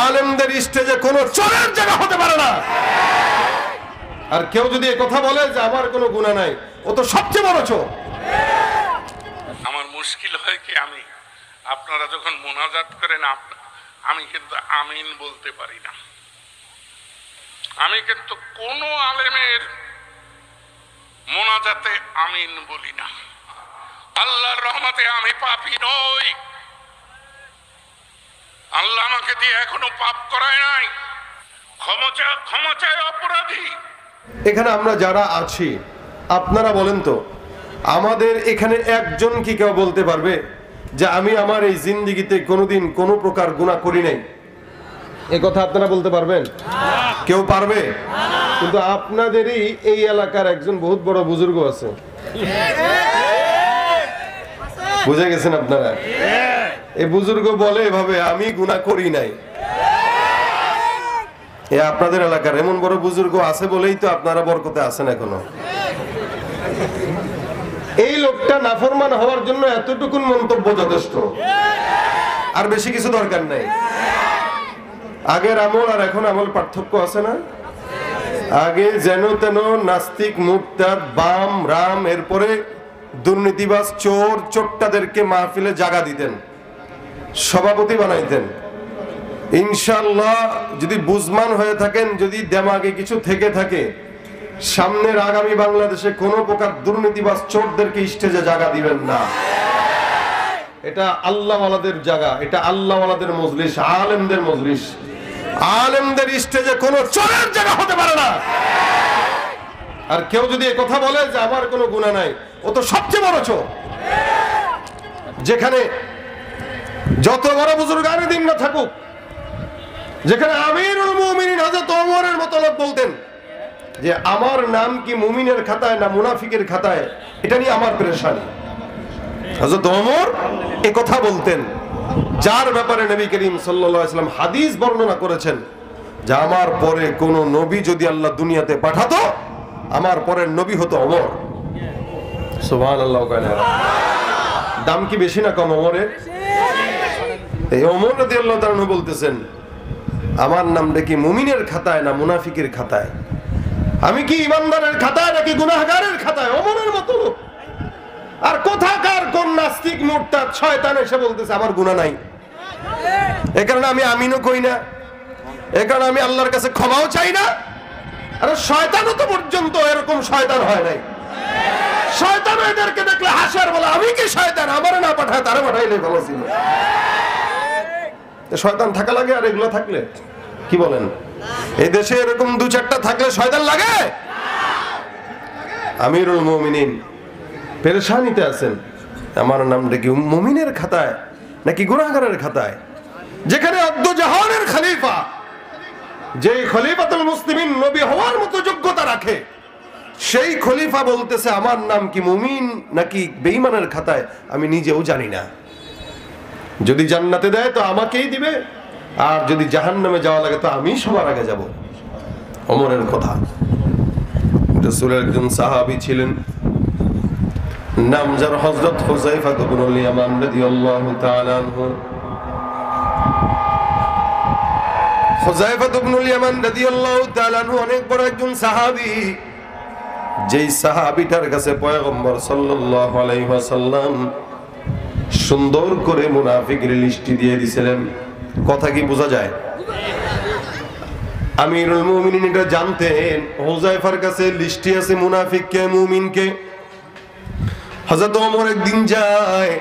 আলেমদের স্টেজে কোনো চোরের জায়গা হতে পারে না। আর কেউ যদি এই কথা বলে যে আমার কোনো গুনাহ নাই, ও তো সবচেয়ে বড় চোর। আমার মুশকিল হয় কি, আমি আপনারা যখন মোনাজাত করেন আমি কিন্তু আমিন বলতে পারি না। আমি কিন্তু কোন আলেমের মোনাজাতে আমিন বলি না। আল্লাহর রহমতে আমি পাপী নই। আল্লাহ আমাকে দিয়ে এখনো পাপ করায় নাই। ক্ষমা চাই অপরাধী। এখানে আমরা যারা আছি, আপনারা বলেন তো, আমাদের এখানে একজন কি কেউ বলতে পারবে যে আমি আমার এই জিন্দেগিতে কোনোদিন কোনো প্রকার গুনাহ করি নাই? এই কথা আপনারা বলতে পারবেন? কেউ পারবে? কিন্তু আপনাদেরই এই এলাকার একজন বহুত বড় বুজুর্গ আছে, বুঝে গেছেন আপনারা? এই বুজুর্গ বলে এভাবে, আমি গুনাহ করি নাই। এ আপনাদের এলাকার এমন বড় বুজুর্গ আছে বলেই তো আপনারা বরকতে আছেন এখনো। এই লোকটা নাফরমান হওয়ার জন্য এতটুকুন মন্তব্য যথেষ্ট, আর বেশি কিছু দরকার নাই। আগের আমল আর এখন আমল পার্থক্য আছে না? আগে যেন তেন নাস্তিক, মুরতাদ, বাম, রাম, এরপরে দুর্নীতিবাজ, চোর, চোট্টাদেরকে মাহফিলে জায়গা দিতেন, সভাপতি বানাইতেন। ইনশাআল্লাহ যদি বুঝমান হয়ে থাকেন, যদি দেমাগে কিছু থেকে থাকে, সামনের আগামী বাংলাদেশে কোনো প্রকার দুর্নীতিবাজ, চোরদেরকে স্টেজে জায়গা দিবেন না। এটা আল্লাহওয়ালাদের জায়গা, এটা আল্লাহওয়ালাদের মজলিস, আলেমদের মজলিস। আলেমদের স্টেজে কোনো চোরের জায়গা হতে পারে না। আর কেউ যদি এই কথা বলে যে আমার কোনো গুনাহ নাই, ও তো সবচেয়ে বড় চোর। যেখানে যত বড় বুজুর্গানে দিন না থাকুক, যেখানে আমিরুল মুমিনিন হযরত ওমরের মতো লোক বলতেন যে আমার নাম কি মুমিনের খাতায় না মুনাফিকের খাতায়, এটা নিয়ে আমার পেরেশানি। হযরত ওমর এই কথা বলতেন, যার ব্যাপারে নবী করিম সাল্লাল্লাহু আলাইহি ওয়াসাল্লাম হাদিস বর্ণনা করেছেন যে আমার পরে কোন নবী যদি আল্লাহ দুনিয়াতে পাঠাতো, আমার পরের নবী হতো ওমর। সুবহানাল্লাহ। দাম কি বেশি না কম ওমরের? এই ওমর রাদিয়াল্লাহু তাআলা বলতেছেন আমার নামটা কি মুমিনের খাতায় না মুনাফিকের খাতায়? আমি কি ইমানদারের খাতায় নাকি গুনাহগারের খাতায়? ওমরের মতো। আর কোথাকার কোন নাস্তিক, মুরতাদ, শয়তান এসে বলতেছে আমার গুনাহ নাই। এ কারণে আমি আমিনও কই না, এ কারণে আমি আল্লাহর কাছে ক্ষমাও চাই না। আরে শয়তানও তো পর্যন্ত এরকম শয়তান হয় নাই। শয়তান এদেরকে দেখলে হাসে আর বলে আমি কি শয়তান, আমারে না পাঠায় তারে পাঠাইলে ভালো ছিল। শয়তান থাকা লাগে আর এগুলো থাকলে কি বলেন? এই দেশে এরকম দু চারটা থাকলে শয়তান লাগে? আমিরুল মুমিনিন পেরেশানিতে আছেন, আমার নামটা কি মুমিনের খাতায় নাকি গুনাহগারের খাতায়? যেখানে আব্দু জাহানের খলিফা, যে খলিফাতুল মুসলিমিন নবী হওয়ার মতো যোগ্যতা রাখে, সেই খলিফা বলতেছে আমার নাম কি মুমিন নাকি বেঈমানের খাতায় আমি নিজেও জানি না। যদি জান্নাতে দেয় তো আমাকেই দিবে, আর যদি জাহান্নামে যাওয়া লাগে তো আমি সবার আগে যাব। ওমরের কথা। রাসূলের একজন সাহাবী ছিলেন, নাম যার হযরত হুযায়ফা ইবনুল ইয়ামান রাদিয়াল্লাহু তাআলা আনহু। হুযায়ফা ইবনুল ইয়ামান রাদিয়াল্লাহু তাআলা আনহু অনেক বড় একজন সাহাবী। যেই সাহাবীটার কাছে পয়গম্বর সাল্লাল্লাহু আলাইহি ওয়াসাল্লাম সুন্দর করে মুনাফিকের লিস্ট দিয়ে দিয়েছিলেন। কথা কি বোঝা যায়? আমিরুল মুমিনিন এটা জানতেন, হুযায়ফার কাছে লিস্টে আছে মুনাফিক কে, মুমিন কে। হযরত ওমর একদিন যায়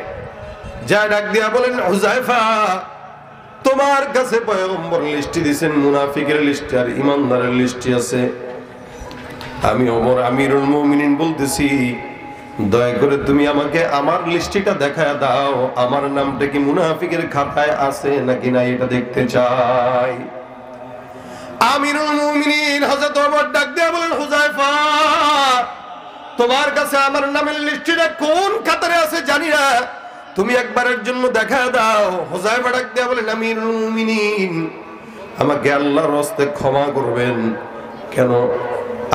ডাক দিয়া বলেন, হুযায়ফা তোমার কাছে পয়গম্বর লিস্ট দিয়েছেন, মুনাফিকের লিস্ট আর ইমানদারের লিস্ট আছে। আমি ওমর আমিরুল মুমিনিন বলতেছি, দয়া করে তুমি আমাকে আমার লিস্টটা দেখায় দাও, আমার নামটা কি মুনাফিকের খাতায় আছে নাকি না এটা দেখতে চাই। আমিরুল মুমিনিন হযরত ওমর ডাক দিয়ে বলেন, হুযায়ফা তোমার কাছে আমার নামের লিস্টটা কোন খাতায় আছে জানি না, তুমি একবারের জন্য দেখায় দাও। হুযায়ফা ডাক দিয়ে বলেন, আমিরুল মুমিনিন আমাকে আল্লাহর রাস্তে ক্ষমা করবেন, কেন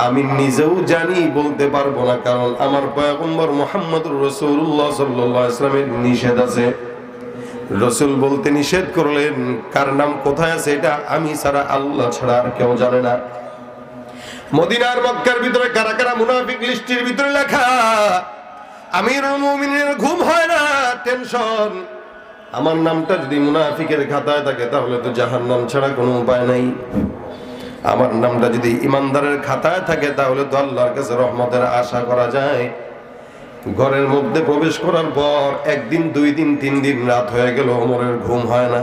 আমি নিজেও জানি বলতে পারবো না, কারণ আমার পয়গম্বর মুহাম্মদুর রাসূলুল্লাহ সাল্লাল্লাহু আলাইহি ওয়াসাল্লামের নিষেধ আছে রাসূল বলতে নিষেধ করলেন, কার নাম কোথায় আছে এটা আমি ছাড়া, আল্লাহ ছাড়া আর কেউ জানে না। মদিনার মক্কার ভিতরে কারা কারা মুনাফিক লিস্টের ভিতরে লেখা। আমিরুল মুমিনের ঘুম হয় না, টেনশন। আমার নামটা যদি মুনাফিকের খাতায় থাকে তাহলে তো জাহান্নাম ছাড়া কোনো উপায় নাই। আমার নামটা যদি ইমানদারের খাতায় থাকে তাহলে তো আল্লাহর কাছে রহমতের আশা করা যায়। ঘরের মধ্যে প্রবেশ করার পর একদিন, 2 দিন, 3 দিন রাত হয়ে গেল, ওমরের ঘুম হয় না।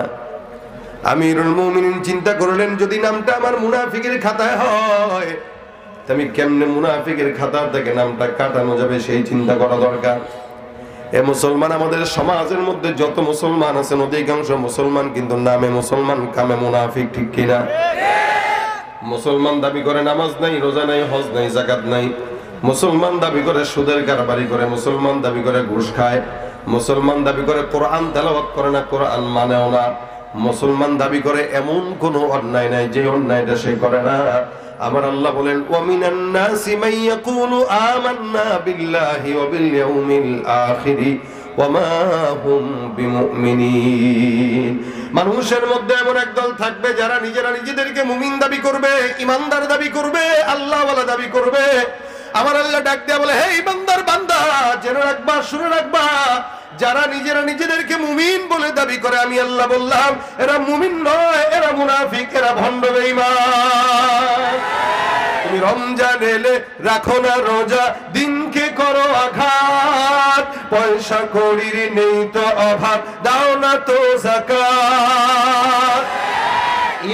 আমিরুল মুমিনিন চিন্তা করলেন, যদি নামটা আমার মুনাফিকের খাতায় হয় আমি কেমনে মুনাফিকের খাতা থেকে নামটা কাটানো যাবে সেই চিন্তা করা দরকার। এ মুসলমান, আমাদের সমাজের মধ্যে যত মুসলমান আছেন অধিকাংশ মুসলমান কিন্তু নামে মুসলমান, কামে মুনাফিক, ঠিক কিনা? মুসলমান দাবি করে নামাজ নাই, রোজা নাই, হজ নাই, যাকাত নাই। মুসলমান দাবি করে সুদের কারবারি করে, মুসলমান দাবি করে ঘুষ খায়, মুসলমান দাবি করে কোরআন তেলাওয়াত করে না, কোরআন মানেও না। মুসলমান দাবি করে এমন কোনো অন্যায় নাই যে অন্যায়টা সে করে না। আমার আল্লাহ বলেন, ওয়া মিনান নাসি মান ইয়াকুলু আমান্না বিল্লাহি ওয়া বিল ইয়াউমিল আখিরি ওয়া মা হুম বিমুমিনিন। মানুষের মধ্যে এমন একদল থাকবে যারা নিজেরা নিজেদেরকে মুমিন দাবি করবে, ইমানদার দাবি করবে, আল্লাহওয়ালা দাবি করবে। আমার আল্লাহ ডাক দেয়া বলে, হে ইমানদার বান্দা, জেনে রাখবা, শুনে রাখবা, যারা নিজেরা নিজেদেরকে মুমিন বলে দাবি করে আমি আল্লাহ বললাম এরা মুমিন নয়, এরা মুনাফিক, এরা ভণ্ড বেঈমান। তুমি রমজান এলে রাখো না রোজা, দিনকে করো আঘাত, পয়সা কড়ির নেই তো অভাব, দাও না তো যাকাত।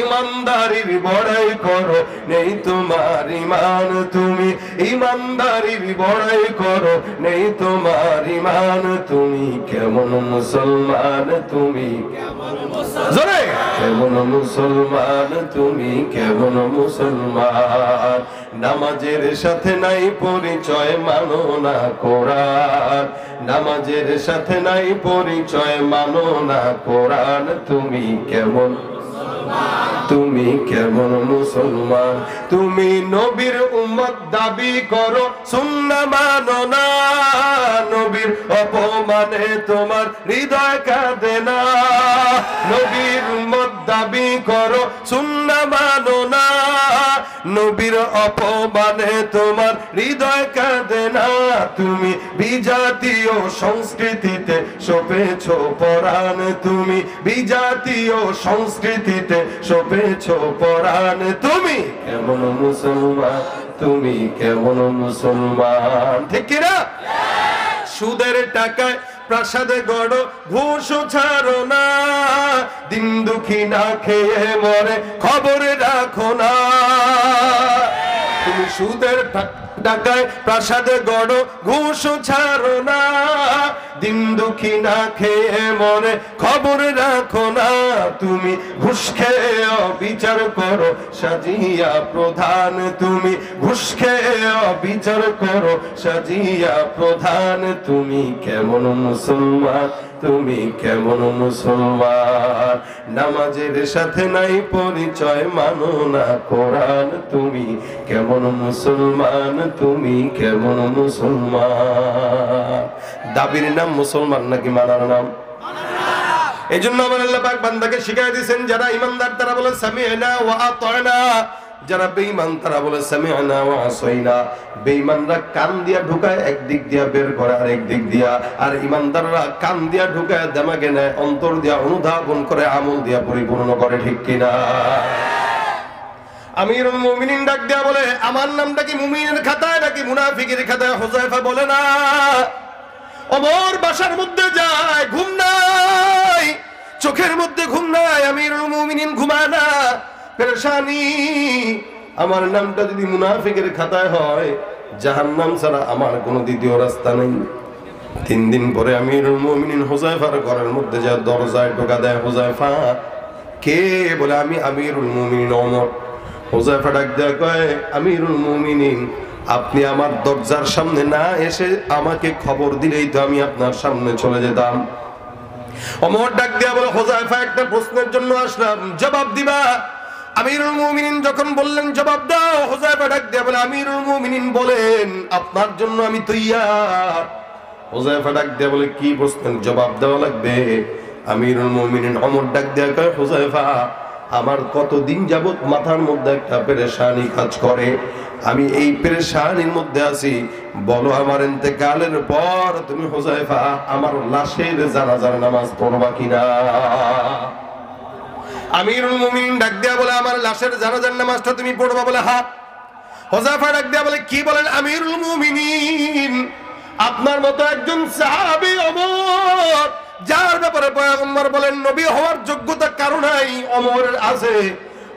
ইমানদারির বড়াই করো, নেই তোমার ইমান, তুমি ইমানদারির বড়াই করো, নেই তোমার ইমান। তুমি কেমন মুসলমান, তুমি কেমন মুসলমান, তুমি কেমন মুসলমান। নামাজের সাথে নাই পরিচয়, মানো না কোরআন। নামাজের সাথে নাই পরিচয়, মানো না কোরআন। তুমি কেমন, তুমি কেমন মুসলমান। তুমি নবীর উম্মত দাবি করো, সুন্নাহ মানো না, নবীর অপমানে তোমার হৃদয় কাঁদে না। নবীর উম্মত দাবি করো, সুন্নাহ মানো না, নবীর অপমানে তোমার হৃদয় কাঁদে না। তুমি বিজাতীয় সংস্কৃতিতে সপেছো পরাণ, তুমি বিজাতীয় সংস্কৃতিতে সপেছো পরাণ। তুমি কেমন মুসলমান, তুমি কেমন মুসলমান, ঠিক কিনা? সুদের টাকায় প্রাসাদে গড়ো, ঘুষ ছাড়ো না, দিন দুঃখী না খেয়ে মরে খবর রাখো না। তুমি সুদের টাকায় প্রাসাদে গড়ো, ঘুষ ছাড়ো না, দিন দুঃখী না খেয়ে মরে খবর রাখো না। তুমি ঘুষ খেয়ে বিচার করো সাজিয়া প্রধান, তুমি ঘুষ খেয়ে বিচার করো সাজিয়া প্রধান। তুমি কেমন মুসলমান, তুমি কেমন মুসলমান। নামাজের সাথে নাই পরিচয়, মানো না কোরআন। তুমি কেমন মুসলমান, তুমি কেমন মুসলমান। দাবির নাম মুসলমান নাকি মানার নাম? এই জন্য আমার আল্লাহ পাক বান্দাকে শিখাই দিয়েছেন, যারা ইমানদার তারা বলে সামি'না ওয়া আতা'না, যারা বেঈমান তারা বলে সামি'না ওয়া আসাইনা। বেঈমানরা কান দিয়া ঢুকায় একদিক দিয়া, বের করে আরেক দিক দিয়া, আর ইমানদাররা কান দিয়া ঢুকায় দেমাগে নেয়, অন্তর দিয়া অনুধাবন করে, আমল দিয়া পরিপূর্ণ করে, ঠিক কিনা? আমিরুল মুমিনিন ডাক দিয়া বলে, আমার নামটা কি মুমিনের খাতায় নাকি মুনাফিকের খাতায়? হুযায়ফা বলে না। ওমর বাসার মধ্যে যায়, ঘুম নাই, চোখের মধ্যে ঘুম নাই, আমিরুল মুমিনিন ঘুমায় না, পেরেশানি। আমার নামটা যদি মুনাফিকের খাতায় হয়, জাহান্নাম ছাড়া আমার কোনো দ্বিতীয় রাস্তা নেই। 3 দিন পরে আমিরুল মুমিনিন হুযায়ফার ঘরের মধ্যে যায়, দরজায় টোকা দেয়। হুযায়ফা কে? বলে আমি আমিরুল মুমিনিন ওমর। হুযায়ফা ডাক দেয়া কয়, আমিরুল মুমিনিন, আপনি আমার দরজার সামনে না এসে আমাকে খবর দিলেই তো আমি আপনার সামনে চলে যেতাম। ওমর ডাক দেয়া বলে, হুযায়ফা একটা প্রশ্নের জন্য আসলাম, জবাব দিবা? আমিরুল মুমিনিন যখন বললেন জবাব দাও, হুযায়ফা ডাক দেয়া বলে, আমিরুল মুমিনিন বলেন, আপনার জন্য আমি তৈয়ার। হুযায়ফা ডাক দেয়া বলে, কি প্রশ্নের জবাব দেওয়া লাগবে? আমিরুল মুমিনিন ওমর ডাক দিয়ে কয়, হুযায়ফা, আমার কতদিন যাবত মাথার মধ্যে একটা পেরেশানি কাজ করে, আমি এই পেরেশানির মধ্যে আছি, বলো আমার ইন্তেকালের পর তুমি হুযায়ফা আমার লাশের জানাজার নামাজ পড়বা কিনা? আমিরুল মুমিনিন ডাক দিয়া বলে, আমার লাশের জানাজার নামাজটা তুমি পড়বা? বলে হ্যাঁ। হুযায়ফা ডাক দিয়া বলে, কি বলেন আমিরুল মুমিনিন, আপনার মতো একজন সাহাবী ওমর, যার ব্যাপারে পয়গম্বর বলেন নবী হওয়ার যোগ্যতা কারো নাই, ওমরের আছে।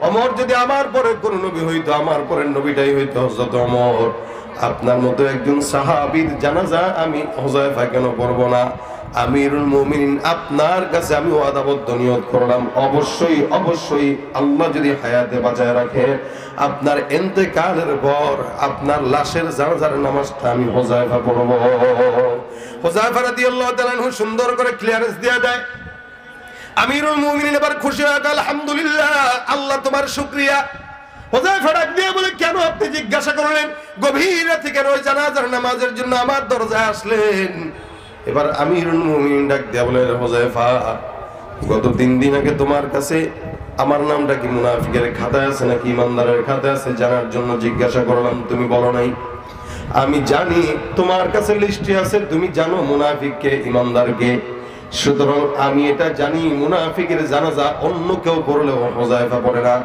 ওমর যদি আমার পরে কোন নবী হইতো, আমার পরের নবীটাই হইতো হযরত ওমর। আপনার মতো একজন সাহাবীর জানাজা আমি হুযায়ফা কেন পড়ব না? আমিরুল মুমিনিন, আপনার কাছে আমি ওয়াদাবদ্ধ নিয়ত করলাম, অবশ্যই অবশ্যই আল্লাহ যদি হায়াতে বাঁচায় রাখে, আপনার ইন্তেকালের পর আপনার লাশের জানাজার নামাজটা আমি হুযায়ফা পড়ব। হুযায়ফা রাদিয়াল্লাহু তাআলা আনহু সুন্দর করে ক্লিয়ারেন্স দিয়ে দেয়। আমিরুল মুমিনিন এবার খুশি হয়ে গেল, আলহামদুলিল্লাহ, আল্লাহ তোমার শুকরিয়া। হুযায়ফা ডাক দিয়ে বলে, কেন আপনি জিজ্ঞাসা করলেন? গভীর রাতে কেন ওই জানাজার নামাজের জন্য আমার দরজায় আসলেন? এবার আমিরুল মুমিনিন ডাক দিয়ে বলে, হুযায়ফা, গত 3 দিন আগে তোমার কাছে আমার নামটা কি মুনাফিকের খাতায় আছে নাকি ইমানদারের খাতায় আছে জানার জন্য জিজ্ঞাসা করলাম, তুমি বলো নাই। আমি জানি তোমার কাছে লিস্টে আছে, তুমি জানো মুনাফিক কে ইমানদার কে, সুতরাং আমি এটা জানি মুনাফিকের জানাজা অন্য কেউ পড়লেও হুযায়ফা পড়ে না।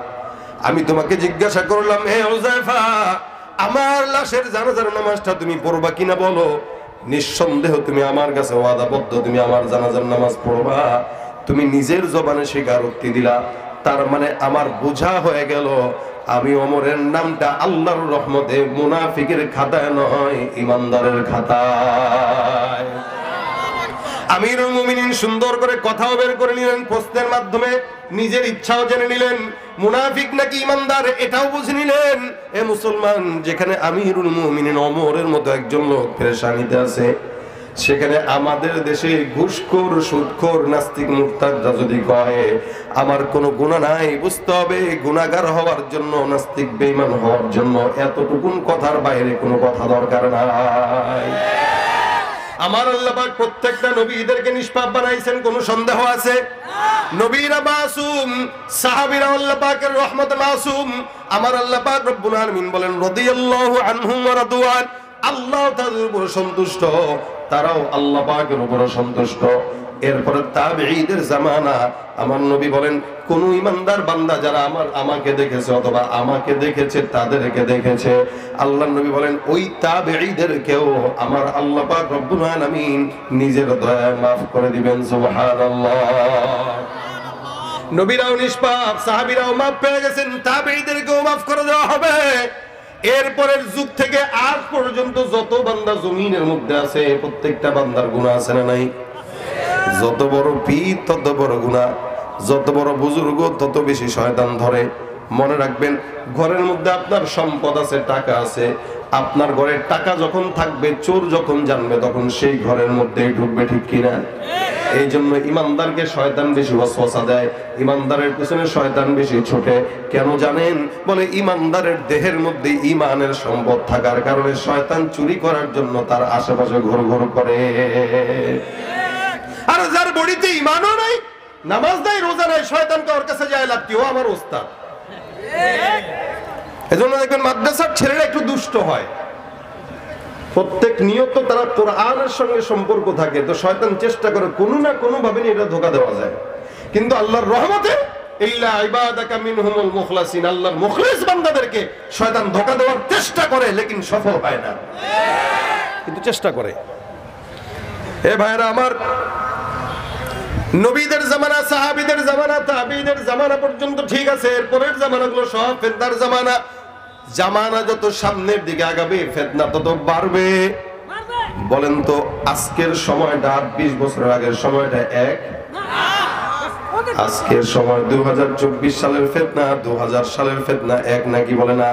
আমি তোমাকে জিজ্ঞাসা করলাম, হে হুযায়ফা, আমার লাশের জানাজার নামাজটা তুমি পড়বা কিনা বলো। নিঃসন্দেহ তুমি আমার কাছে ওয়াদাবদ্ধ, তুমি আমার জানাজার নামাজ পড়বা। তুমি নিজের জবানে স্বীকারোক্তি দিলা, তার মানে আমার বোঝা হয়ে গেল আমি ওমরের নামটা আল্লাহর রহমতে মুনাফিকের খাতায় নয়, ইমানদারের খাতায়। আমিরুল মুমিনিন সুন্দর করে কথাও বের করে নিলেন, প্রশ্নের মাধ্যমে নিজের ইচ্ছাও জেনে নিলেন, মুনাফিক নাকি ইমানদার এটাও বুঝে নিলেন। এ মুসলমান, যেখানে আমিরুল মুমিনিন ওমরের মতো একজন লোক পেরেশানিতে আছে, সেখানে আমাদের দেশে ঘুষখোর, সুদখোর, নাস্তিক, মুরতাদরা যদি কয় আমার কোনো গুনাহ নাই, বুঝতে হবে গুনাহগার হওয়ার জন্য, নাস্তিক বেঈমান হওয়ার জন্য এতটুকুন কথার বাইরে কোনো কথা দরকার নাই। আমার আল্লাহ পাক প্রত্যেকটা নবীদেরকে নিষ্পাপ বানাইছেন, কোনো সন্দেহ আছে? নবীরা মাসুম, সাহাবীরা আল্লাহ পাকের রহমতে মাসুম। আমার আল্লাহ পাক রব্বুল আলামিন বলেন, রাদিয়াল্লাহু আনহুম ওয়া রাদওয়ান, আল্লাহ তাআলার উপর সন্তুষ্ট, তারাও আল্লাহ পাকের উপর সন্তুষ্ট। এরপরে তাবেঈদের জামানা, আমার নবী বলেন কোন ইমানদার বান্দা যারা আমাকে দেখেছে অথবা আমাকে দেখেছে তাদেরকে দেখেছে, আল্লাহর নবী বলেন ওই তাবেঈদেরকেও আমার আল্লাহ পাক রব্বুল আলামিন নিজের দয়ায় maaf করে দিবেন। সুবহানাল্লাহ। নবীরাও নিষ্পাপ, সাহাবীরাও maaf পেয়ে গেছেন, তাবেঈদেরকেও maaf করে দেওয়া হবে। এরপরের যুগ থেকে আজ পর্যন্ত যত বান্দা জমিনের মধ্যে আছে, প্রত্যেকটা বান্দার গুনাহ আছে না নাই? যত বড় পীর তত বড় গুনাহ, যত বড় বুজুর্গ তত বেশি শয়তান ধরে। মনে রাখবেন, ঘরের মধ্যে আপনার সম্পদ আছে, টাকা আছে, আপনার ঘরে টাকা যখন থাকবে, চোর যখন জানবে তখন সেই ঘরের মধ্যেই ঢুকবে, ঠিক কিনা? এই জন্য ইমানদারকে শয়তান বেশি ওয়াসওয়াসা দেয়, ইমানদারের পিছনে শয়তান বেশি ছোটে। কেন জানেন? বলে ইমানদারের দেহের মধ্যে ইমানের সম্পদ থাকার কারণে শয়তান চুরি করার জন্য তার আশেপাশে ঘুর ঘুর করে। আর যার বডিতে ইমানও নাই, নামাজ নাই, রোজা নাই, শয়তানকে ওর কাছে যায় লাভ কি? ও আমার ওস্তাদ। এজন্য দেখবেন মাদ্রাসার ছেলেরা একটু দুষ্ট হয়, প্রত্যেক নিয়ত তারা কোরআনের সঙ্গে সম্পর্ক থাকে, তো শয়তান চেষ্টা করে কোনো না কোনো ভাবে এটা ধোঁকা দেওয়া যায়। কিন্তু আল্লাহর রহমতে ইল্লা ইবাদাকা মিনহুমুল মুখলাসিন, আল্লাহর মুখলিস বান্দাদেরকে শয়তান ধোঁকা দেওয়ার চেষ্টা করে, লেকিন সফল হয় না, কিন্তু চেষ্টা করে। এ ভাইরা আমার, নবীদের জামানা, সাহাবীদের জামানা, তাবেঈদের জামানা পর্যন্ত ঠিক আছে, এরপরের জামানাগুলো সব ফিতনার জামানা। জামানা যত সামনের দিকে আগাবে ফিতনা তত বাড়বে। বলেন তো আজকের সময়টা 20 বছর আগের সময়টা এক? আজকের সময় 2024 সালের ফিতনা 2000 সালের ফিতনা এক নাকি? বলে না?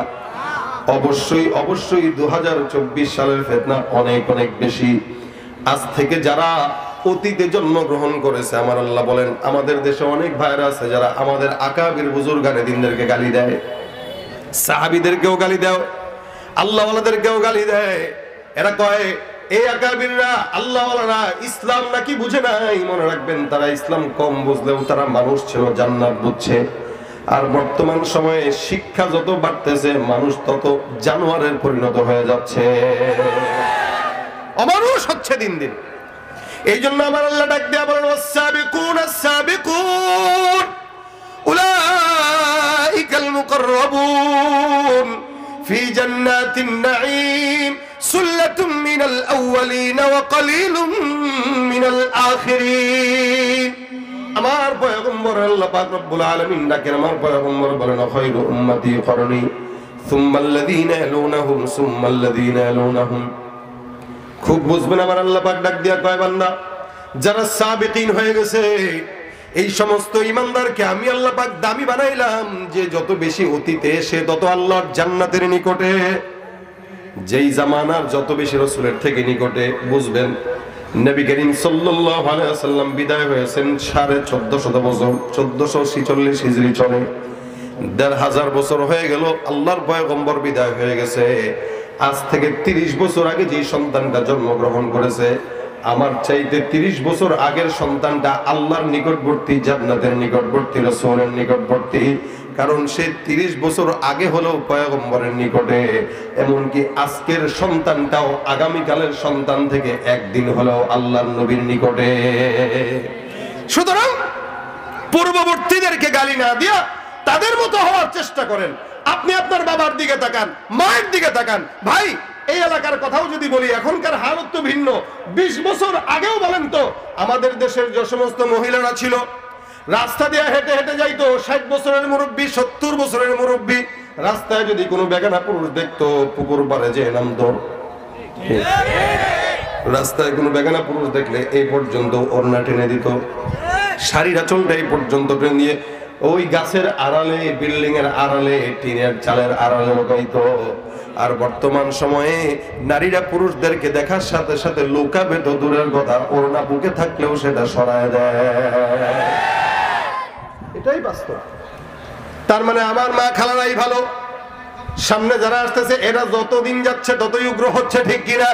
অবশ্যই অবশ্যই 2024 সালের ফিতনা অনেক অনেক বেশি। আজ থেকে যারা অতীতে জন্মগ্রহণ করেছে, আমার আল্লাহ বলেন আমাদের দেশে অনেক ভাইরা আছে যারা আমাদের আকাবির বুজুর্গানে দিনদেরকে গালি দেয়, সাহাবীদেরকেও গালি দেয়, আল্লাহ ওয়ালাদেরকেও গালি দেয়। এরা কয় এই আকাবিররা আল্লাহওয়ালারা ইসলাম নাকি বুঝে নাই, মনে রাখবেন তারা ইসলাম কম বুঝলেও তারা মানুষ ছিল, জান্নাত বুঝছে। আর বর্তমান সময়ে শিক্ষা যত বাড়তেছে মানুষ তত জানোয়ারের পরিণত হয়ে যাচ্ছে, অমানুষ হচ্ছে দিন দিন। এই জন্য আমার আল্লাহ ডাক দেয়া বলেন ওয়াস-সাবিকুন আস-সাবিকুন উলাইকাল মুকাররাবুন ফি জান্নাতিন নাঈম সুল্লাতুম মিনাল আউওয়ালিন ওয়া কলিলুম মিনাল আখিরিন। আমার পয়গম্বর আল্লাহ পাক রব্বুল আলামিন ডাকেন, আমার পয়গম্বর বলেন খায়রু উম্মতি করনি সুম্মাল্লাযীনা ইয়ালুনাহুম সুম্মাল্লাযীনা ইয়ালুনাহুম। খুব বুঝবেন, আমার আল্লাহ পাক ডাক দিয়া কয় বান্দা যারা সাবিকিন হয়ে গেছে এই সমস্ত ইমানদারকে আমি আল্লাহ পাক দামি বানাইলাম যে যত বেশি অতীতে সে তত আল্লাহর জান্নাতের নিকটে, যেই জামানার যত বেশি রাসূলের থেকে নিকটে। বুঝবেন নবী করিম সাল্লাল্লাহু আলাইহি ওয়াসাল্লাম বিদায় হয়েছেন 1450 বছর, 1446 হিজরি চলে, 1500 বছর হয়ে গেল আল্লাহর পয়গম্বর বিদায় হয়ে গেছে। আজ থেকে 30 বছর আগে যে সন্তানটা জন্মগ্রহণ করেছে, আমার চাইতে 30 বছর আগের সন্তানটা আল্লাহর নিকটবর্তী, জান্নাতের নিকটবর্তী, রাসূলের নিকটবর্তী। কারণ সে 30 বছর আগে হলেও পয়গম্বরের নিকটে, এমনকি আজকের সন্তানটাও আগামীকালের সন্তান থেকে একদিন হলেও আল্লাহর নবীর নিকটে। সুতরাং পূর্ববর্তীদেরকে গালি না দিয়া তাদের মতো হওয়ার চেষ্টা করেন। আপনি আপনার বাবার দিকে তাকান, মায়ের দিকে তাকান। ভাই এই এলাকার কথাও যদি বলি, এখনকার হালত তো ভিন্ন। 20 বছর আগেও বলেন তো আমাদের দেশের যে সমস্ত মহিলারা ছিল রাস্তা দিয়ে হেঁটে হেঁটে যাইতো, 60 বছরের মুরব্বী, 70 বছরের মুরব্বী, রাস্তায় যদি কোনো বেগানা পুরুষ দেখতো পুকুর পাড়ে যে নামতো। রাস্তায় কোনো বেগানা পুরুষ দেখলে এই পর্যন্ত ওড়না টেনে দিত, শাড়ির আঁচলটা এই পর্যন্ত টেনে দিয়ে ওই গাছের আড়ালে, বিল্ডিং এর আড়ালে, টিনের চালের আড়ালে লুকাইতো। আর বর্তমান সময়ে নারীরা পুরুষদেরকে দেখার সাথে সাথে লুকাবে তো দূরের কথা, ওড়না বুকে থাকলেও সেটা সরায় দেয়। এটাই বাস্তব। তার মানে আমার মা খালারাই ভালো, সামনে যারা আসতেছে এরা যতদিন যাচ্ছে ততই উগ্র হচ্ছে, ঠিক কিনা?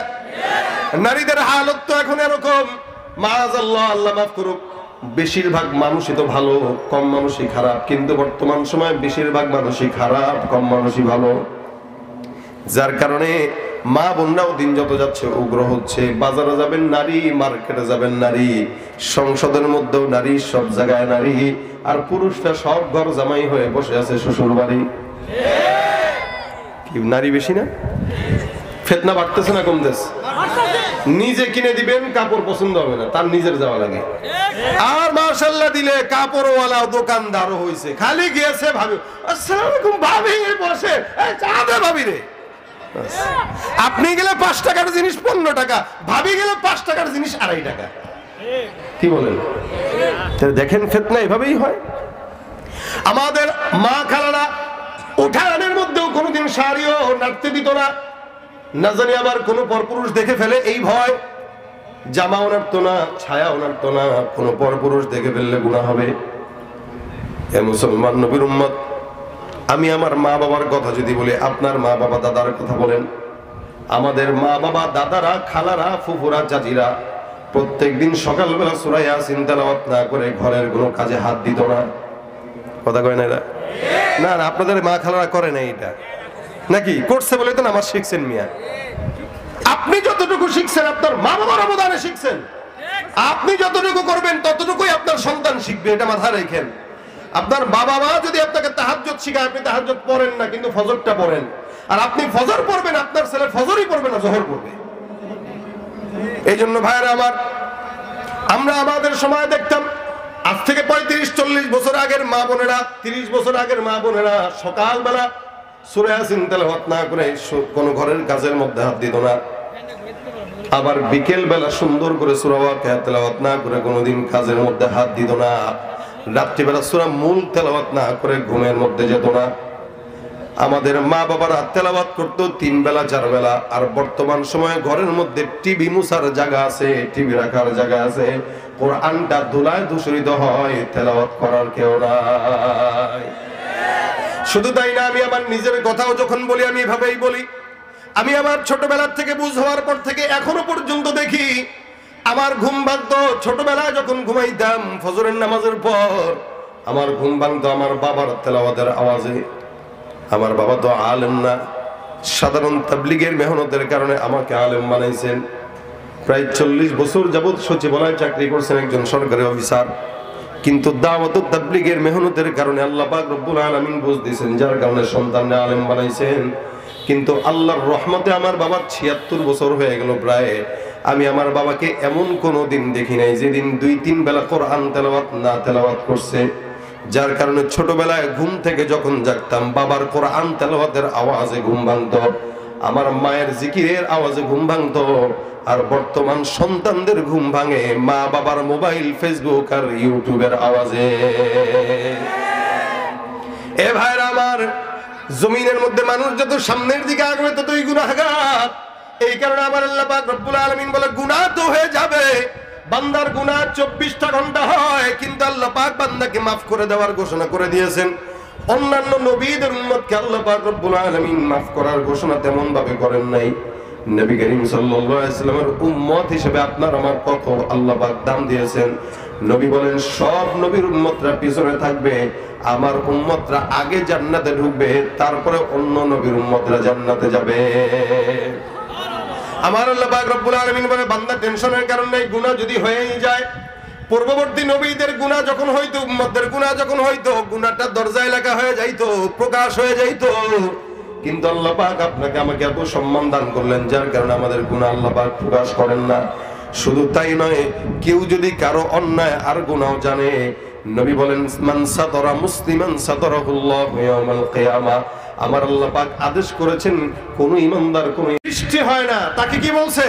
নারীদের হালত তো এখন এরকম, মাআযাল্লাহ, আল্লাহ মাফ করুক, বেশিরভাগ মানুষই তো ভালো, কম মানুষই খারাপ। কিন্তু বর্তমান সময়ে বেশিরভাগ মানুষই খারাপ, কম মানুষই ভালো। যার কারণে মা বোনরাও দিন যত যাচ্ছে উগ্র হচ্ছে। বাজারে যাবেন নারী, মার্কেটে যাবেন নারী, সংসদের মধ্যেও নারী, সব জায়গায় নারী। আর পুরুষরা সব ঘর জামাই হয়ে বসে আছে শ্বশুর বাড়ি। কি নারী বেশি না? ফিতনা বাড়তেছে না কমতেছে? নিজে কিনে দিবেন, কাপড় পছন্দ হবে না, তার নিজের যাওয়া লাগে। আর মাশাআল্লাহ দিলে কাপড়ওয়ালা দোকানদারও হইছে, খালি গিয়েছে ভাবি আসসালামু আলাইকুম ভাবি বসে, এই চা দে ভাবি রে। আপনি গেলে 5 টাকার জিনিস 15 টাকা, ভাবি গেলে 5 টাকার জিনিস 2.5 টাকা। কি বলেন? দেখেন ফিতনা এভাবেই হয়। আমাদের মা খালারা উঠানের মধ্যেও কোনোদিন শাড়িও নাড়তে দিত না, না জানি আবার কোনো পরপুরুষ দেখে ফেলে এই ভয়। জামাও নাড়তো না, ছায়াও নাড়তো না, কোনো পরপুরুষ দেখে ফেললে গুনাহ হবে। হে মুসলমান নবীর উম্মত, আমি আমার মা বাবার কথা যদি বলি, আপনার মা বাবা দাদার কথা বলেন। আমাদের মা বাবা দাদারা, খালারা, ফুফুরা, চাচিরা প্রত্যেকদিন সকালবেলা সূরা ইয়াসিন তেলাওয়াত না করে ঘরের কোনো কাজে হাত দিত না। কথা কয় না এরা? না না, আপনাদের মা খালারা করে না এটা নাকি? করছে বলে তো নামাজ শিখছেন মিয়া। আপনি যতটুকু শিখছেন আপনার মা বাবার অবদানে শিখছেন। আপনি যতটুকু করবেন ততটুকুই আপনার সন্তান শিখবে, এটা মাথায় রাখেন। আপনার বাবা মা যদি আপনাকে তাহাজ্জুদ শিখায়, আপনি তাহাজ্জুদ পড়েন না কিন্তু ফজরটা পড়েন, আর আপনি ফজর পড়বেন, আপনার ছেলে ফজরই পড়বে না, জোহর পড়বে। এই জন্য ভাইরা আমার, আমরা আমাদের সময় দেখতাম আজ থেকে 35-40 বছর আগের মা বোনেরা, 30 বছর আগের মা বোনেরা সকালবেলা সূরা ইয়াসিন তেলাওয়াত না করে কোন ঘরের কাজের মধ্যে হাত দিত না। আবার বিকেল বেলা সুন্দর করে সূরা ওয়াকিয়া তেলাওয়াত না করে কোনোদিন কাজের মধ্যে হাত দিত না। রাত্রিবেলা সূরা মুলক তেলাওয়াত না করে ঘুমের মধ্যে যেত না। আমাদের মা বাবারা তেলাওয়াত করতো 3 বেলা 4 বেলা। আর বর্তমান সময়ে ঘরের মধ্যে টিভি মুছার জায়গা আছে, টিভি রাখার জায়গা আছে, কোরআনটা ধুলায় দূষিত হয়, তেলাওয়াত করার কেউ নাই। শুধু তাই না, আমি আমার নিজের কথাও যখন বলি আমি এভাবেই বলি। আমি আমার ছোটবেলার থেকে বুঝ হওয়ার পর থেকে এখনো পর্যন্ত দেখি আমার ঘুম ভাঙতো ছোটবেলায় যখন ঘুমাইতাম ফজরের নামাজের পর আমার ঘুম ভাঙতো আমার বাবার তেলাওয়াতের আওয়াজে। আমার বাবা তো আলেম না, সাধারণ তাবলীগের মেহনতের কারণে আমাকে আলেম বানাইছেন। প্রায় 40 বছর যাবৎ সচিবালয়ে চাকরি করছেন একজন সরকারি অফিসার, কিন্তু দাওয়াত ও তাবলীগের মেহনতের কারণে আল্লাহ পাক রব্বুল আলামিন বুঝ দিয়েছেন, যার কারণে সন্তানরা আলেম বানাইছেন। কিন্তু আল্লাহর রহমতে আমার বাবার 76 বছর হয়ে গেল প্রায়, আমি আমার বাবাকে এমন কোনো দিন দেখি নাই যেদিন 2-3 বেলা কোরআন তেলাওয়াত না তেলাওয়াত করছে। যার কারণে ছোটবেলায় ঘুম থেকে যখন জাগতাম বাবার কোরআন তেলাওয়াতের আওয়াজে ঘুম ভাঙতো, আমার মায়ের জিকিরের আওয়াজে ঘুম ভাঙতো। আর বর্তমান সন্তানদের ঘুম ভাঙে মা বাবার মোবাইল, ফেসবুক আর ইউটিউবের আওয়াজে। এ ভাইরা আমার, জমিনের মধ্যে মানুষ যত সামনের দিকে আগবে ততই গুনাহগার। এই কারণে আমার আল্লাহ পাক রব্বুল আলামিন বলে গুনাহ তো হয়ে যাবে, বান্দার গুনাহ 24টা ঘন্টা হয়, কিন্তু আল্লাহ পাক বান্দাকে মাফ করে দেওয়ার ঘোষণা করে দিয়েছেন। অন্যান্য নবীদের উম্মতকে আল্লাহ পাক রব্বুল আলামিন মাফ করার ঘোষণা তেমন ভাবে করেন নাই। নবী করিম সাল্লাল্লাহু আলাইহি ওয়াসাল্লামের উম্মত হিসেবে আপনার আমার কত আল্লাহ পাক দাম দিয়েছেন। নবী বলেন সব নবীর উম্মতরা পিছনে থাকবে, আমার উম্মতরা আগে জান্নাতে ঢুকবে, তারপরে অন্য নবীর উম্মতরা জান্নাতে যাবে। আমার আল্লাহ পাক রব্বুল আলামিন বলে বান্দা টেনশনের কারণ নেই, গুনাহ যদি হয়েই যায়, পূর্ববর্তী নবীদের গুনাহ যখন হইতো, উম্মতদের গুনাহ যখন হইতো, গুনাহটা দরজায় লেখা হয়ে যাইতো, প্রকাশ হয়ে যাইতো। কিন্তু আল্লাহ পাক আপনাকে আমাকে এত সম্মান দান করলেন, যার কারণে আমাদের গুনাহ আল্লাহ পাক প্রকাশ করেন না। শুধু তাই নয়, কেউ যদি কারো অন্যায় আর গুনাহ জানে, নবী বলেন মান সাতারা মুসলিমান সাতারাহুল্লাহু ইয়াউমাল কিয়ামা, আমার আল্লাহ পাক আদেশ করেছেন কোন ইমানদার কোন সৃষ্টি হয় না, তাকে কি বলছে?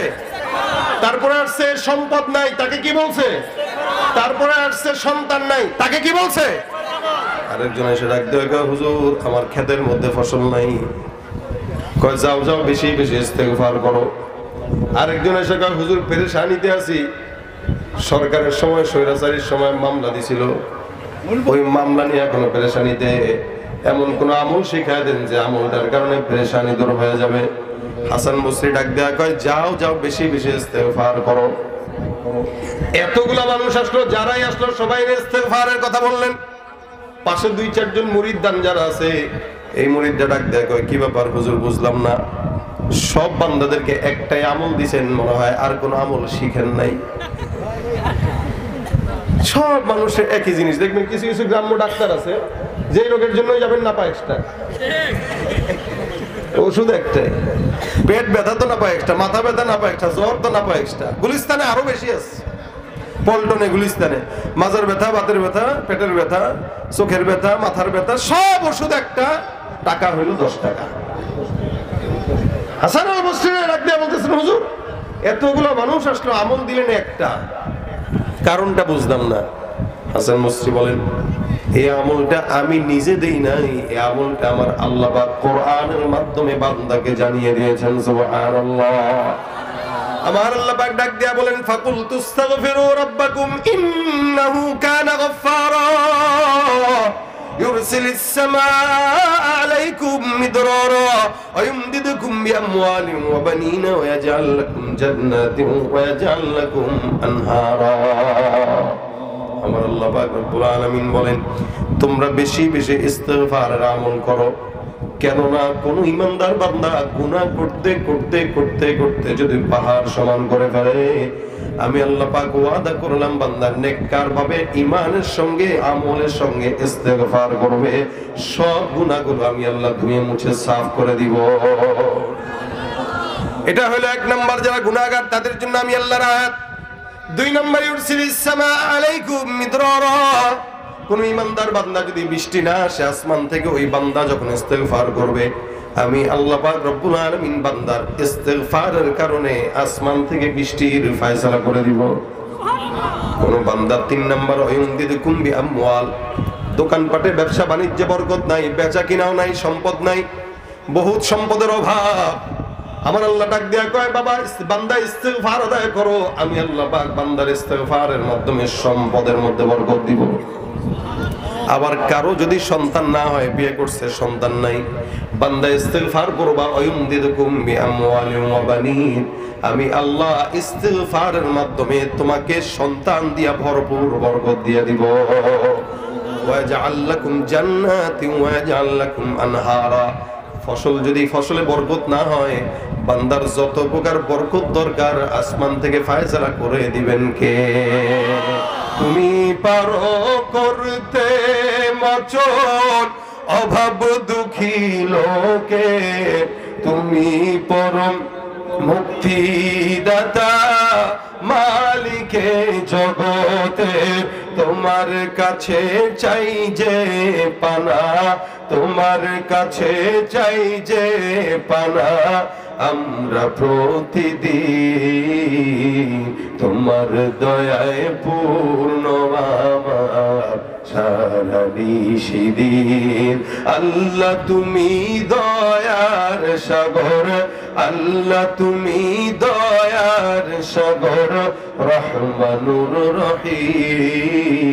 তারপরে আসছে সম্পদ নাই, তাকে কি বলছে? তারপরে আসছে সন্তান নাই, তাকে কি বলছে? আরেকজন এসে ডাক দেয়, হুজুর আমার ক্ষেতের মধ্যে ফসল নাই। কয় যাও যাও বেশি বেশি ইস্তেগফার করো। আরেকজন এসে কয় হুজুর পেরেশানিতে আছি, সরকারের সময় স্বৈরাচারীর সময় মামলা দিছিল, ওই মামলা নিয়ে এখনো পেরেশানিতে। এমন কোন আমল শিখায় দেন যে আমলটার কারণে পেরেশানি দূর হয়ে যাবে। হাসান বসরি ডাক দেয়া কয় যাও যাও বেশি বেশি ইস্তেগফার করো। এতগুলা মানুষ আসলো, যারাই আসলো সবাই ইস্তেগফারের কথা বললেন। পাশে 2-4 জন মুরিদদান যারা আছে, এই মুরিদরা ডাক দেয়া কয় কি ব্যাপার হুজুর বুঝলাম না, সব বান্দাদেরকে একটাই আমল দিছেন মনে হয়, আর কোন আমল শিখেন নাই। সব মানুষের একই জিনিস। দেখবেন কিছু কিছু গ্রাম্য ডাক্তার আছে, যে রোগের জন্যই যাবেন না পায় এক্সট্রা, ওষুধ একটাই। পেট ব্যথা তো না পায় এক্সট্রা, মাথা ব্যথা না পায় এক্সট্রা, জ্বর তো না পায় এক্সট্রা। গুলিস্তানে আরো বেশি আছে, পল্টনে গুলিস্তানে মাজার ব্যথা, বাতের ব্যথা, পেটের ব্যথা, চোখের ব্যথা, মাথার ব্যথা, সব ওষুধ একটা, টাকা হইল 10 টাকা। হাসান আল বসরি ডাক দিয়ে বলতেছেন হুজুর এতগুলো মানুষ আসলো, আমল দিলেন একটা, কারণটা বুঝলাম না। হাসান বসরি বলেন এই আমলটা আমি নিজে দেই নাই, এই আমলটা আমার আল্লাহ পাক কোরআনের মাধ্যমে বান্দাকে জানিয়ে দিয়েছেন। সুবহানাল্লাহ। আমার আল্লাহ পাক ডাক দিয়া বলেন ফাকুল তুস্তাগফিরু রাব্বাকুম ইন্নাহু কানা গফফারা ইউরসিলিস সামাআ আলাইকুম মিদরারা ওয়া ইউমদিদুকুম বিআমওয়ালিন ওয়া বানিনা ওয়া ইয়াজআল লাকুম জান্নাতিন ওয়া ইয়াজআল লাকুম আনহারা। আমার আল্লাহ পাক রব্বুল আলামিন বলেন তোমরা বেশি বেশি ইস্তিগফারের আমল করো, কেননা কোন ইমানদার বান্দা গুনাহ করতে করতে করতে করতে যদি পাহাড় সমান করে ফেলে, আমি আল্লাহ পাক ওয়াদা করলাম বান্দা নেককার ভাবে ঈমানের সঙ্গে আমলের সঙ্গে ইস্তিগফার করবে, সব গুনাহগুলো আমি আল্লাহ ধুয়ে মুছে সাফ করে দিব। এটা হলো 1 নাম্বার, যারা গুনাহগার তাদের জন্য আমি আল্লাহর আয়াত। 2 নাম্বার ইউরসিলিস সামা আলাইকুম মিদরারা, কোন ইমানদার বান্দা যদি বৃষ্টি না আসে আসমান থেকে, ওই বান্দা যখন ইস্তেগফার করবে আমি আল্লাহ পাক রব্বুল আলামিন বান্দার ইস্তেগফারের কারণে আসমান থেকে বৃষ্টির ফয়সালা করে দিব। কোন বান্দা 3 নাম্বার ওয়াইউমদিদুকুম বিআমওয়াল, দোকানপাটে ব্যবসা বাণিজ্যে বরকত নাই, বেচা কিনাও নাই, সম্পদ নাই, বহুত সম্পদের অভাব। আমার আল্লাহ ডাক দেয়া কয় বাবা বান্দা ইস্তেগফার আদায় করো, আমি আল্লাহ পাক বান্দার ইস্তেগফারের মাধ্যমে সম্পদের মধ্যে বরকত দিব। আবার কারো যদি সন্তান না হয়, বিয়ে করছে সন্তান নাই, বান্দা ইস্তিগফার করবা, ওয়ায়ুমদিদকুম বিআমওয়ালিন ওয়া বানিন, আমি আল্লাহ ইস্তিগফারের মাধ্যমে তোমাকে সন্তান দিয়া ভরপুর বরকত দিয়ে দিব। ওয়াজআল লাকুম জান্নাতিন ওয়াজআল লাকুম আনহারা, ফসলে বরকত না হয়, বান্দার যত প্রকার বরকত দরকার আসমান থেকে ফায়সালা করে দিবেন কে? তুমি পারো করতে মোচন অভাব দুঃখী লোকে, তুমি পরম মুক্তিদাতা মালিকে জগতে, তোমার কাছে চাই যে পানা, তোমার কাছে চাই যে পানা, আমরা প্রতিদিন তোমার দয়ায় পূর্ণ আমার সারা নিশিদিন। আল্লাহ তুমি দয়ার সাগর, আল্লাহ তুমি দয়ার সাগর, রহমানুর রহিম,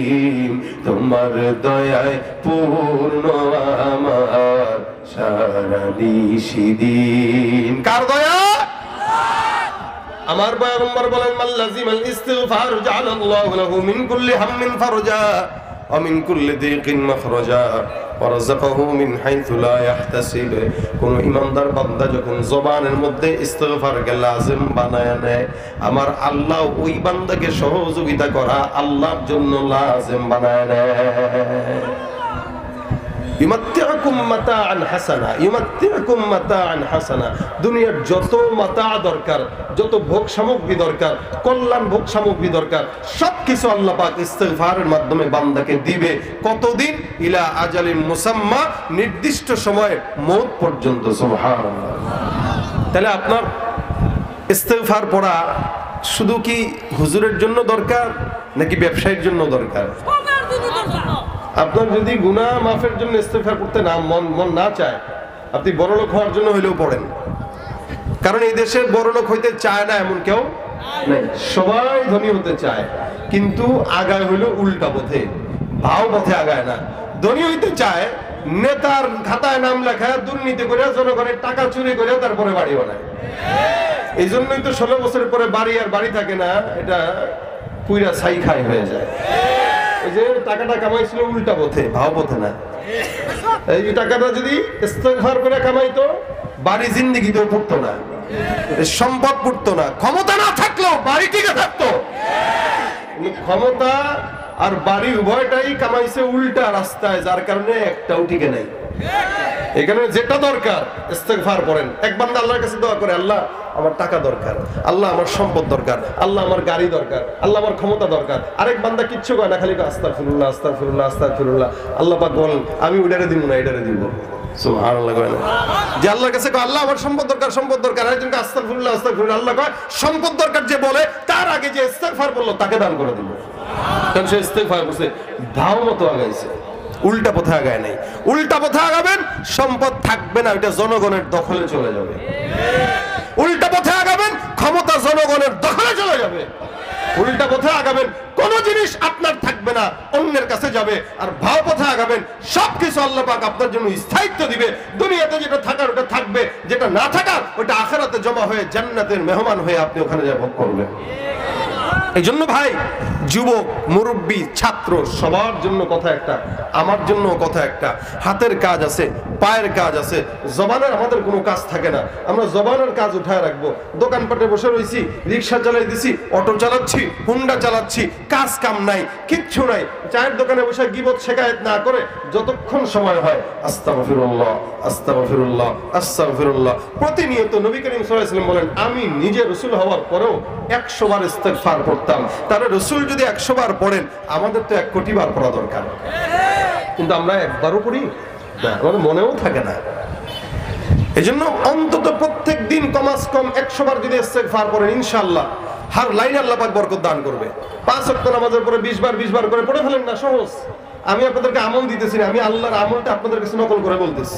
তোমার দয়ায় পূর্ণ আমার সারা নিশিদিন। কার দয়া? আমার পয়গম্বর বলেন, মাল্লাজিমাল ইস্তিগফার জাআলাল্লাহু লাহু মিন কুল্লি হাম্মিন ফারজা ওয়া মিন কুল্লি দীকিন মাখরাজা ওয়া রাযাকাহু মিন হাইথু লা ইয়াহতাসিব। কোন ইমানদার বান্দা যখন জবানের মধ্যে ইস্তিগফারকে লাজিম বানায় নেয়, আমার আল্লাহ ওই বান্দাকে সহযোগিতা করা আল্লাহর জন্য লাজিম বানায় নেয়। ইউমাত্তিউকুম মাতাআন হাসানা, ইউমাত্তিউকুম মাতাআন হাসানা, দুনিয়ার যত মাতা দরকার, যত ভোগ সামগ্রী দরকার, কল্যাণ ভোগ সামগ্রী দরকার, সবকিছু আল্লাহ পাক ইস্তিগফারের মাধ্যমে বান্দাকে দিবে। কতদিন? ইলা আজালিন মুসাম্মা, নির্দিষ্ট সময়ে, মওত পর্যন্ত। সুবহানাল্লাহ। তাহলে আপনার ইস্তিগফার পড়া শুধু কি হুজুরের জন্য দরকার নাকি ব্যবসায়ীর জন্য দরকার? আপনার যদি গুনাহ মাফের জন্য ইস্তিগফার করতে মন না চায়, আপনি বড়লোক হওয়ার জন্য হইলেও পড়েন। কারণ এই দেশে বড়লোক হইতে চায় না এমন কেউ নেই, সবাই ধনী হতে চায়, কিন্তু আগায় হইলো উল্টা পথে, ভাও পথে আগায় না। ধনী হইতে চায়, নেতার খাতায় নাম লেখায়, দুর্নীতি করে, জনগণের টাকা চুরি করে তারপরে বাড়ি বানায়। এই জন্যই তো 16 বছরের পরে বাড়ি আর বাড়ি থাকে না, এটা পুরা ছাই খাই হয়ে যায়। এই যে টাকাটা কামাইছিল উল্টা পথে, ভাও পথে না। এই যে টাকাটা যদি ইস্তিগফার করে কামাইতো, বাড়ি জিন্দেগিতেও পড়তো না, সম্পদ পড়তো না, ক্ষমতা না থাকলেও বাড়ি টিকে থাকতো। ক্ষমতা আর বাড়ি উভয়টাই কামাইছে উল্টা রাস্তায়, যার কারণে একটাও টিকে নাই। এখানে যেটা দরকার ইস্তিগফার করেন। এক বান্দা আল্লাহর কাছে দোয়া করে, আল্লাহ আমার টাকা দরকার, আল্লাহ আমার সম্পদ দরকার, আল্লাহ আমার গাড়ি দরকার, আল্লাহ আমার ক্ষমতা দরকার। আরেক বান্দা কিচ্ছু কয় না, খালি আস্তাগফিরুল্লাহ আস্তাগফিরুল্লাহ আস্তাগফিরুল্লাহ। আল্লাহ পাক বলেন, আমি উডারে দিব না, এটারে দিব। সুবহানাল্লাহ। কয় না যে আল্লাহর কাছে কয় আল্লাহ আমার সম্পদ দরকার, সম্পদ দরকার, আরেকজনকে আস্তাগফিরুল্লাহ আস্তাগফিরুল্লাহ। আল্লাহ কয় সম্পদ দরকার যে বলে, তার আগে যে ইস্তিগফার বললো তাকে দান করে দিব। কারণ সে ইস্তিগফার করছে, ভাও মতো আগাইছে, উল্টা পথে আগায় নাই। উল্টা পথে আগাবেন, সম্পদ থাকবে না, ওইটা জনগণের দখলে চলে যাবে। উল্টা পথে আগাবেন, ক্ষমতা জনগণের দখলে চলে যাবে। উল্টা পথে আগাবেন, কোন জিনিস আপনার থাকবে না, অন্যের কাছে যাবে। আর ভাও পথে আগাবেন, সবকিছু আল্লাহ পাক আপনার জন্য স্থায়িত্ব দিবে। দুনিয়াতে যেটা থাকার ওটা থাকবে, যেটা না থাকার ওটা আখিরাতে জমা হয়ে জান্নাতের মেহমান হয়ে আপনি ওখানে যা ভোগ করবেন। এই জন্য ভাই, যুবক, মুরব্বী, ছাত্র, সবার জন্য কথা একটা, আমার জন্য কথা একটা। হাতের কাজ আছে, পায়ের কাজ আছে, জবানের আমাদের কোনো কাজ থাকে না। আমরা জবানের কাজ উঠায় রাখবো। দোকানপাটে বসে রয়েছি, রিক্সা চালাই দিছি, অটো চালাচ্ছি, হুন্ডা চালাচ্ছি, কাজ কাম নাই, কিচ্ছু নাই। চায়ের দোকানে বসে গীবত শেখায়েত না করে যতক্ষণ সময় হয় আস্তাগফিরুল্লাহ আস্তাগফিরুল্লাহ আস্তাগফিরুল্লাহ। প্রতিনিয়ত নবী করিম সাল্লাল্লাহু আলাইহি ওয়াসাল্লাম বলেন, আমি নিজে রাসূল হওয়ার পরেও 100 বার ইস্তিগফার করতাম। তারা রাসূল যদি 100 বার পড়েন, আমাদের তো 1 কোটি বার পড়া দরকার। কিন্তু আমরা একবারও পড়ি না, আমাদের মনেও থাকে না। এজন্য অন্তত প্রত্যেক দিন কমাস কম 100 বার যদি ইস্তিগফার করেন, ইনশাআল্লাহ হার লাইনে আল্লাহ পাক বরকত দান করবে। 5 ওয়াক্ত নামাজের পরে 20 বার করে পড়ে ফেলেন না, সহজ। আমি আপনাদেরকে আমল দিতেছি না, আমি আল্লাহর আমলটা আপনাদের কাছে নকল করে বলতেছি।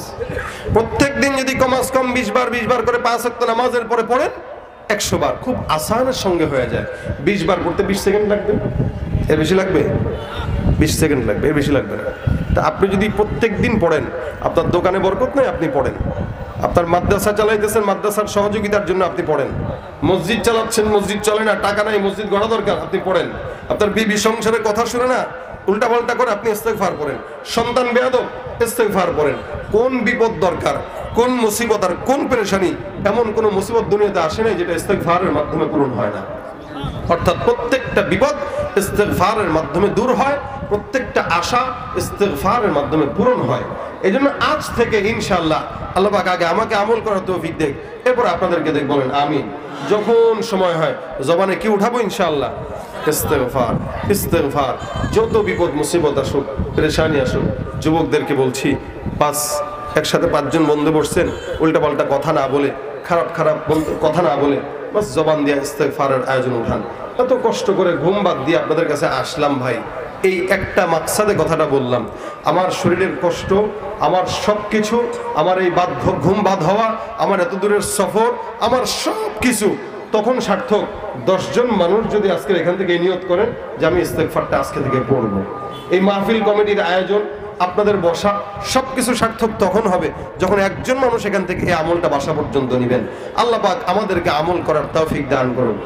প্রত্যেক দিন যদি কমাস কম 20 বার করে 5 ওয়াক্ত নামাজের পরে পড়েন, 100 বার খুব আসানের সঙ্গে হয়ে যায়। 20 বার পড়তে 20 সেকেন্ড লাগবে, এর বেশি লাগবে? 20 সেকেন্ড লাগবে, এর বেশি লাগবে না। তা আপনি যদি প্রত্যেক দিন পড়েন, আপনার দোকানে বরকত নেই, আপনি পড়েন। আপনার মাদ্রাসা চালাইতেছেন, মাদ্রাসার সহযোগিতার জন্য আপনি পড়েন। মসজিদ চালাচ্ছেন, মসজিদ চলে না, টাকা নাই, মসজিদ গড়া দরকার, আপনি পড়েন। আপনার বিবি সংসারের কথা শুনে না, উল্টা পাল্টা করে, আপনি ইস্তেগফার করেন। সন্তান বেয়াদব, ইস্তেগফার করেন। কোন বিপদ দরকার, কোন মুসিবত আর কোন পেরেশানি, এমন কোন মুসিবত দুনিয়াতে আসে নাই যেটা ইস্তেগফারের মাধ্যমে পূরণ হয় না। অর্থাৎ প্রত্যেকটা বিপদ ইস্তেগফারের মাধ্যমে দূর হয়, প্রত্যেকটা আশা ইস্তেগফারের মাধ্যমে পূরণ হয়। এই জন্য আজ থেকে ইনশাআল্লাহ আল্লাহ পাক আগে আমাকে আমল করার তৌফিক দেখ, এরপর আপনাদেরকে দেখ, বলেন আমিন। যখন সময় হয় জবানে কি উঠাবো? ইনশাআল্লাহ ইস্তেগফার, ইস্তেগফার। যত বিপদ মুসিবত আসুক, পেরেশানি আসুক, যুবকদেরকে বলছি, একসাথে 5 জন বন্ধু বসছেন, উল্টাপাল্টা কথা না বলে, খারাপ খারাপ কথা না বলে, বাস জবান দিয়ে ইস্তেগফারের আয়োজন উঠান। এত কষ্ট করে ঘুম বাদ দিয়ে আপনাদের কাছে আসলাম ভাই, এই একটা মাকসাদে কথাটা বললাম। আমার শরীরের কষ্ট, আমার সব কিছু, আমার এই ঘুম বাদ হওয়া, আমার এত দূরের সফর, আমার সব কিছু তখন সার্থক 10 জন মানুষ যদি আজকে এখান থেকে নিয়ত করেন যে আমি ইস্তেগফারটা আজকে থেকে পড়বো। এই মাহফিল কমিটির আয়োজন, আপনাদের বসা, সবকিছু সার্থক তখন হবে যখন একজন মানুষ এখান থেকে এই আমলটা বাসা পর্যন্ত নিবেন। আল্লাহ পাক আমাদেরকে আমল করার তৌফিক দান করুন।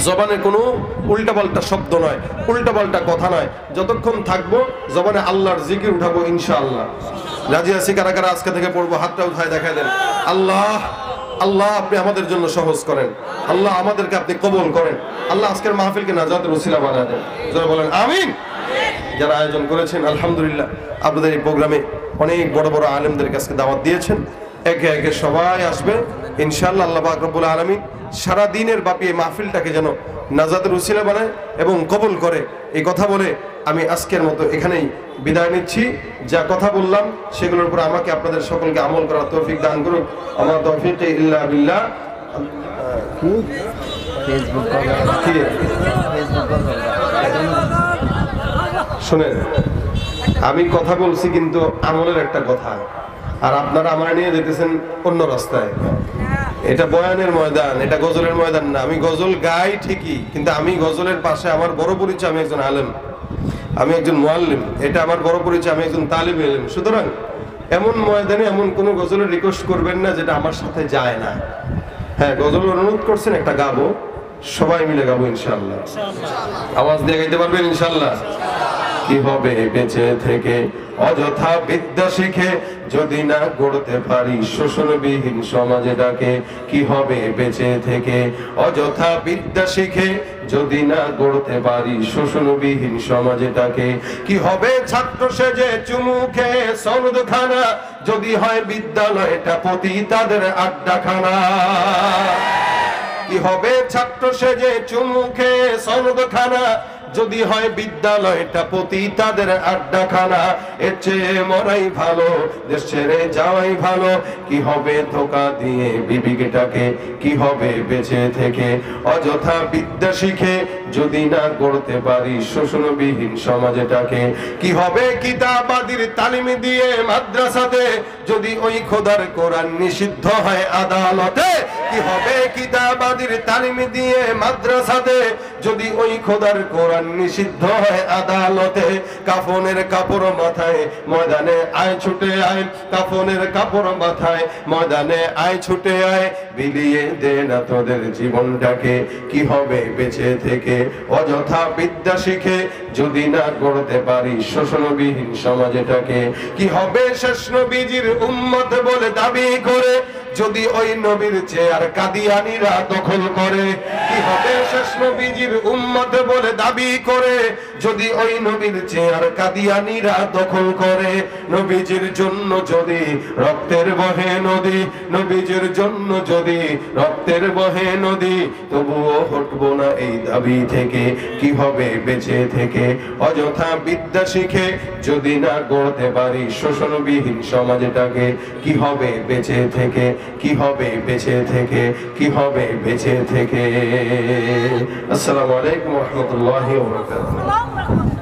জবানে কোনো উল্টাপাল্টা শব্দ নয়, উল্টাপাল্টা কথা নয়, যতক্ষণ থাকবো জবানে আল্লাহর জিকির উঠাবো ইনশাআল্লাহ। রাজি আছি কারা কারা আজকে থেকে পড়বো? হাতটা উঠায় দেখায় দেন। আল্লাহ, আল্লাহ আপনি আমাদের জন্য সহজ করেন, আল্লাহ আমাদেরকে আপনি কবুল করেন, আল্লাহ আজকের মাহফিলকে নাজাতের ওসিলা বানায় দেন। যারা বলেন আমিন। যারা আয়োজন করেছেন আলহামদুলিল্লাহ, আপনাদের এই প্রোগ্রামে অনেক বড় বড় আলেমদের কাছে দাওয়াত দিয়েছেন, একে একে সবাই আসবে ইনশাআল্লাহ। আল্লাহ পাক রব্বুল আলামিন সারা দিনের ব্যাপী এই মাহফিলটাকে যেন নাজাতের ওসিলা বানায় এবং কবুল করে। এই কথা বলে আমি আজকের মতো এখানেই বিদায় নিচ্ছি। যা কথা বললাম সেগুলোর উপর আমাকে আপনাদের সকলকে আমল করার তৌফিক দান করুন। আমার তৌফিক ইল্লা বিল্লাহ। শুনেন, আমি কথা বলছি কিন্তু আমলের একটা কথা, আর আপনারা আমার নিয়ে যেতেছেন অন্য রাস্তায়। এটা বয়ানের ময়দান, এটা গজলের ময়দান না। আমি গজল গাই ঠিকই, কিন্তু আমি গজলের পাশে আমার বড় পরিচয়, আমি একজন আলেম, আমি একজন মুআল্লিম। এটা আমার বড় পরিচয়, আমি একজন তালিব ইলম। সুতরাং এমন ময়দানে এমন কোনো গজলের রিকোয়েস্ট করবেন না যেটা আমার সাথে যায় না। হ্যাঁ, গজল অনুরোধ করছেন, একটা গাবো, সবাই মিলে গাবো ইনশাআল্লাহ। আওয়াজ দিয়ে গাইতে পারবেন ইনশাআল্লাহ? কি হবে বেঁচে থেকে অযথা বিদ্যা শিখে যদি না গড়তে পারি শোষণবিহীন সমাজটাকে? কি হবে বেঁচে থেকে অযথা বিদ্যা শিখে যদি না গড়তে পারি শোষণবিহীন সমাজটাকে? কি হবে ছাত্র সেজে চুমু খেয়ে সনদখানা যদি হয় বিদ্যালয়টা পতি তাদের আড্ডাখানা? কি হবে ছাত্র সেজে চুমু খেয়ে সনদখানা যদি হয় বিদ্যালয়টা পতি তাদের আড্ডাখানা? এর চেয়ে মরাই ভালো, দেশ ছেড়ে যাওয়াই ভালো। কি হবে ধোকা দিয়ে বিবেকটাকে? কি হবে বেঁচে থেকে অযথা বিদ্যা শিখে যদি না গড়তে পারি শোষণবিহীন সমাজটাকে? কি হবে কিতাবাদির তালিম দিয়ে মাদ্রাসাতে যদি ওই খোদার কোরআন নিষিদ্ধ হয় আদালতে? কি হবে কিতাবাদির তালিম দিয়ে মাদ্রাসাতে যদি ওই খোদার কোরআন নিষিদ্ধ হয় আদালতে? কাফনের কাপড় মাথায় ময়দানে আয় ছুটে আয়, কাফনের কাপড় মাথায় ময়দানে আয় ছুটে আয়, বিলিয়ে দে না তোদের জীবনটাকে। কি হবে বেঁচে থেকে অযথা বিদ্যা শিখে যদি না গড়তে পারি শোষণবিহীন সমাজটাকে? কি হবে শেষ নবীজির উম্মত বলে দাবি করে যদি ওই নবীর চেয়ার কাদিয়ানীরা দখল করে? কি হবে শেষ নবীজির উম্মত বলে দাবি করে যদি ওই নবীর চেয়ার কাদিয়ানীরা দখল করে? নবীজির জন্য যদি রক্তের বহে নদী, নবীজির জন্য যদি রক্তের বহে নদী, তবুও হটবো না এই দাবি থেকে। কি হবে বেঁচে থেকে অযথা বিদ্যা শিখে যদি না গড়তে পারি শোষণবিহীন সমাজটাকে? কি হবে বেঁচে থেকে, কি হবে বেঁচে থেকে, কি হবে বেঁচে থেকে? আসসালামু আলাইকুম ওয়া রাহমাতুল্লাহি ওয়া বারাকাতুহু।